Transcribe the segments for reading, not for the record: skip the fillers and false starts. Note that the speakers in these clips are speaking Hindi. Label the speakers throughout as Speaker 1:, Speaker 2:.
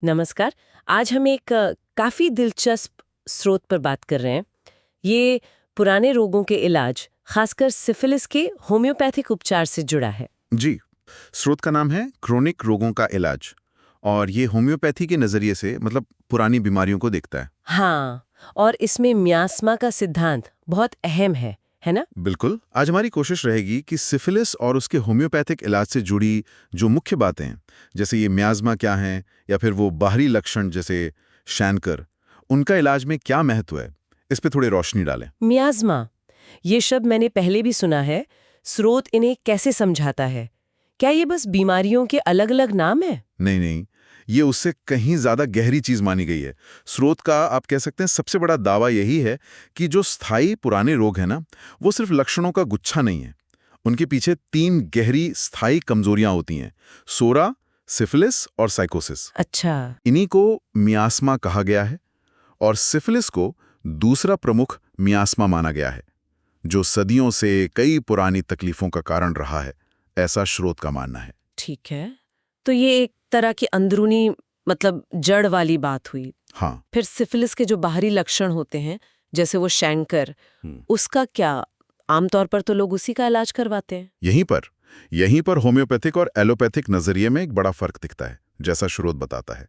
Speaker 1: नमस्कार। आज हम एक काफ़ी दिलचस्प स्रोत पर बात कर रहे हैं। ये पुराने रोगों के इलाज, खासकर सिफिलिस के होम्योपैथिक उपचार से जुड़ा है।
Speaker 2: जी। स्रोत का नाम है क्रोनिक रोगों का इलाज और ये होम्योपैथी के नज़रिए से पुरानी बीमारियों को देखता है।
Speaker 1: हाँ, और इसमें मियास्मा का सिद्धांत बहुत अहम है ना?
Speaker 2: बिल्कुल। आज हमारी कोशिश रहेगी कि सिफिलिस और उसके होम्योपैथिक इलाज से जुड़ी जो मुख्य बातें हैं, जैसे ये मियास्मा क्या है या फिर वो बाहरी लक्षण जैसे शैनकर, उनका इलाज में क्या महत्व है, इस पे थोड़ी रोशनी डालें।
Speaker 1: मियास्मा, ये शब्द मैंने पहले भी सुना है। स्रोत इन्हें कैसे समझाता है? क्या ये बस बीमारियों के अलग-अलग नाम है?
Speaker 2: नहीं नहीं, ये उससे कहीं ज्यादा गहरी चीज मानी गई है। स्रोत का आप कह सकते हैं सबसे बड़ा दावा यही है कि जो स्थायी पुराने रोग हैं ना, वो सिर्फ लक्षणों का गुच्छा नहीं है। उनके पीछे 3 गहरी स्थायी कमजोरियां होती हैं: सोरा, सिफिलिस और साइकोसिस।
Speaker 1: अच्छा।
Speaker 2: इन्हीं को मियास्मा कहा गया है और सिफिलिस को दूसरा प्रमुख मियास्मा माना गया है, जो सदियों से कई पुरानी तकलीफों का कारण रहा है, ऐसा स्रोत का मानना है।
Speaker 1: ठीक है। तो ये एक तरह की अंदरूनी जड़ वाली बात हुई।
Speaker 2: हाँ।
Speaker 1: फिर सिफिलिस के जो बाहरी लक्षण होते हैं, जैसे वो शैंकर, उसका क्या? आमतौर पर तो लोग उसी का इलाज करवाते हैं।
Speaker 2: यहीं पर होम्योपैथिक और एलोपैथिक नजरिए में एक बड़ा फर्क दिखता है, जैसा स्रोत बताता है।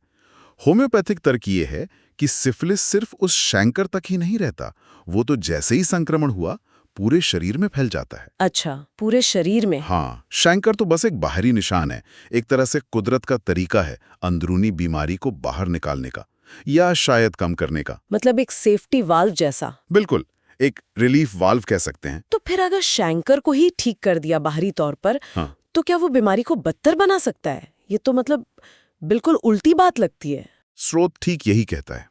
Speaker 2: होम्योपैथिक तर्क ये है कि सिफिलिस सिर्फ उस शैंकर तक ही नहीं रहता, वो तो जैसे ही संक्रमण हुआ पूरे शरीर में फैल जाता है।
Speaker 1: अच्छा, पूरे शरीर में?
Speaker 2: हाँ, शैंकर तो बस एक बाहरी निशान है, एक तरह से कुदरत का तरीका है अंदरूनी बीमारी को बाहर निकालने का या शायद कम करने का।
Speaker 1: मतलब एक सेफ्टी वाल्व जैसा।
Speaker 2: बिल्कुल, एक रिलीफ वाल्व कह सकते हैं।
Speaker 1: तो फिर अगर शैंकर को ही ठीक कर दिया बाहरी तौर पर,
Speaker 2: हाँ।
Speaker 1: तो क्या वो बीमारी को बदतर बना सकता है? ये तो बिल्कुल उल्टी बात लगती है।
Speaker 2: स्रोत ठीक यही कहता है।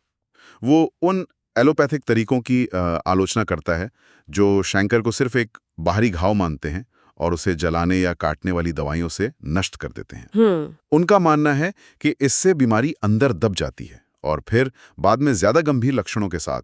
Speaker 2: वो उन एलोपैथिक तरीकों की आलोचना करता है जो शैंकर को सिर्फ एक बाहरी घाव मानते हैं और उसे जलाने या काटने वाली दवाइयों से नष्ट कर देते हैं। उनका मानना है कि इससे बीमारी अंदर दब जाती है और फिर बाद में ज्यादा गंभीर लक्षणों के साथ,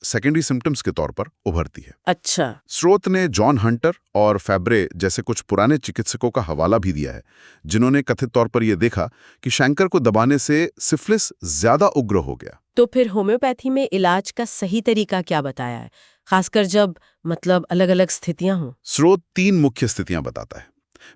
Speaker 2: सेकेंडरी सिम्टम्स के तौर पर उभरती है।
Speaker 1: अच्छा।
Speaker 2: स्रोत ने जॉन हंटर और फैब्रे जैसे कुछ पुराने चिकित्सकों का हवाला भी दिया है, जिन्होंने कथित तौर पर यह देखा कि शैंकर को दबाने से सिफिलिस ज्यादा उग्र हो गया।
Speaker 1: तो फिर होम्योपैथी में इलाज का सही तरीका क्या बताया है, खासकर जब अलग-अलग स्थितियां हों?
Speaker 2: स्रोत 3 मुख्य स्थितियां बताता है।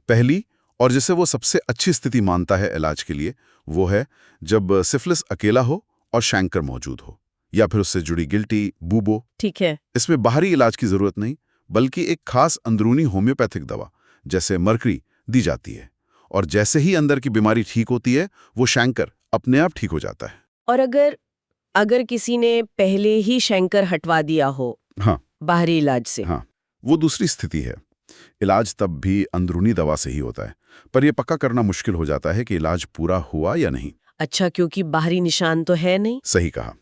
Speaker 2: पहली, और जिसे वो सबसे अच्छी स्थिति मानता है इलाज के लिए, वो है जब सिफिलिस अकेला हो और शैंकर मौजूद हो, या फिर उससे जुड़ी गिल्टी, बूबो।
Speaker 1: ठीक है।
Speaker 2: इसमें बाहरी इलाज की जरूरत नहीं, बल्कि एक खास अंदरूनी होम्योपैथिक दवा जैसे मरकरी दी जाती है, और जैसे ही अंदर की बीमारी ठीक होती है, वो शैंकर अपने आप ठीक हो जाता है।
Speaker 1: और अगर अगर किसी ने पहले ही शैंकर हटवा दिया हो
Speaker 2: हाँ।
Speaker 1: बाहरी इलाज से?
Speaker 2: हाँ, वो दूसरी स्थिति है। इलाज तब भी अंदरूनी दवा से ही होता है, पर यह पक्का करना मुश्किल हो जाता है कि इलाज पूरा हुआ या नहीं।
Speaker 1: अच्छा, क्योंकि बाहरी निशान तो है नहीं।
Speaker 2: सही कहा।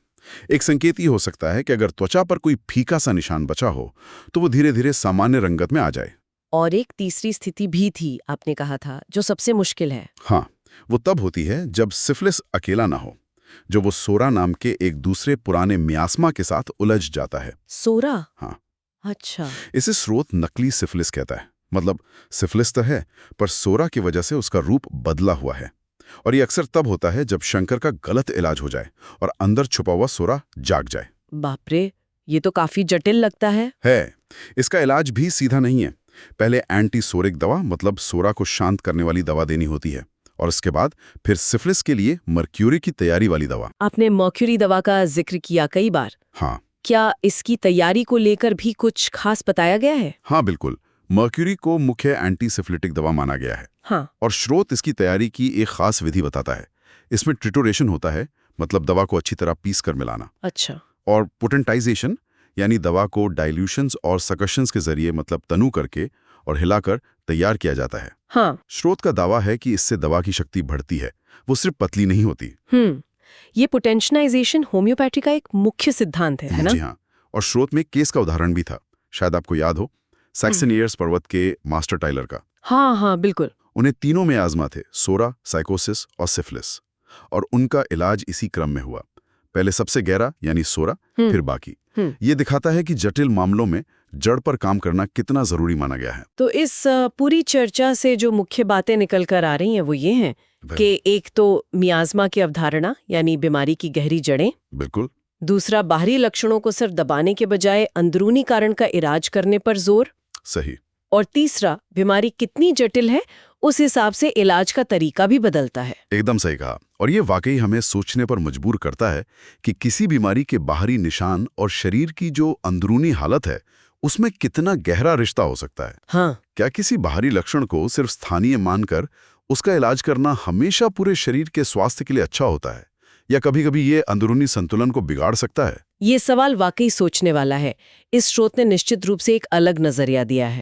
Speaker 2: एक संकेत ये हो सकता है कि अगर त्वचा पर कोई फीका सा निशान बचा हो, तो वो धीरे धीरे सामान्य रंगत में आ जाए।
Speaker 1: और एक तीसरी स्थिति भी थी, आपने कहा था, जो सबसे मुश्किल है।
Speaker 2: हाँ, वो तब होती है जब सिफिलिस अकेला ना हो, जो वो सोरा नाम के एक दूसरे पुराने मियास्मा के साथ उलझ जाता है।
Speaker 1: सोरा?
Speaker 2: हाँ।
Speaker 1: अच्छा।
Speaker 2: इसे स्रोत नकली सिफिलिस कहता है। सिफिलिस तो है, पर सोरा की वजह से उसका रूप बदला हुआ है। और ये अक्सर तब होता है जब शंकर का गलत इलाज हो जाए और अंदर छुपा हुआ सोरा जाग जाए।
Speaker 1: बाप रे, ये तो काफी जटिल लगता है।
Speaker 2: इसका इलाज भी सीधा नहीं है। पहले एंटी सोरिक दवा, सोरा को शांत करने वाली दवा देनी होती है, और उसके बाद फिर सिफिलिस के लिए मर्क्यूरी की तैयारी वाली दवा।
Speaker 1: आपने मर्क्यूरी दवा का जिक्र किया कई बार।
Speaker 2: हाँ।
Speaker 1: क्या इसकी तैयारी को लेकर भी कुछ खास बताया गया है?
Speaker 2: हाँ बिल्कुल, मर्क्यूरी को मुख्य एंटीसिफिलिटिक दवा माना गया है।
Speaker 1: हाँ।
Speaker 2: और स्रोत इसकी तैयारी की एक खास विधि बताता है। इसमें ट्रिटोरेशन होता है, दवा को अच्छी तरह पीस कर मिलाना।
Speaker 1: अच्छा।
Speaker 2: और पोटेंटाइजेशन, यानी दवा को डाइल्यूशंस और सकशंस के जरिए तनु करके और हिलाकर तैयार किया जाता है।
Speaker 1: हाँ।
Speaker 2: स्रोत का दावा है कि इससे दवा की शक्ति बढ़ती है, वो सिर्फ पतली नहीं होती।
Speaker 1: ये पोटेंशनाइजेशन होम्योपैथी का एक मुख्य सिद्धांत है ना?
Speaker 2: जी हाँ। और स्रोत में केस का उदाहरण भी था, शायद आपको याद हो, सैक्सन एयर्स पर्वत के मास्टर टाइलर का।
Speaker 1: हाँ हाँ बिल्कुल।
Speaker 2: उन्हें तीनों में आजमा थे, सोरा, साइकोसिस और सिफिलिस, और उनका इलाज इसी क्रम में हुआ। पहले सबसे गहरा यानी सोरा, फिर बाकी। ये दिखाता है कि जटिल मामलों में जड़ पर काम करना कितना जरूरी माना गया है।
Speaker 1: तो इस पूरी चर्चा से जो मुख्य बातें निकल कर आ रही हैं वो ये हैं कि एक तो मियाज़मा की अवधारणा यानी बीमारी की गहरी जड़ें,
Speaker 2: बिल्कुल
Speaker 1: दूसरा बाहरी लक्षणों को सिर्फ दबाने के बजाय अंदरूनी कारण का इलाज करने पर जोर,
Speaker 2: सही,
Speaker 1: और तीसरा बीमारी कितनी जटिल है उस हिसाब से इलाज का तरीका भी बदलता है।
Speaker 2: एकदम सही कहा। और ये वाकई हमें सोचने पर मजबूर करता है कि किसी बीमारी के बाहरी निशान और शरीर की जो अंदरूनी हालत है उसमें कितना गहरा रिश्ता हो सकता है।
Speaker 1: हाँ,
Speaker 2: क्या किसी बाहरी लक्षण को सिर्फ स्थानीय मानकर उसका इलाज करना हमेशा पूरे शरीर के स्वास्थ्य के लिए अच्छा होता है, या कभी-कभी ये अंदरूनी संतुलन को बिगाड़ सकता है?
Speaker 1: ये सवाल वाकई सोचने वाला है। इस स्रोत ने निश्चित रूप से एक अलग नजरिया दिया है।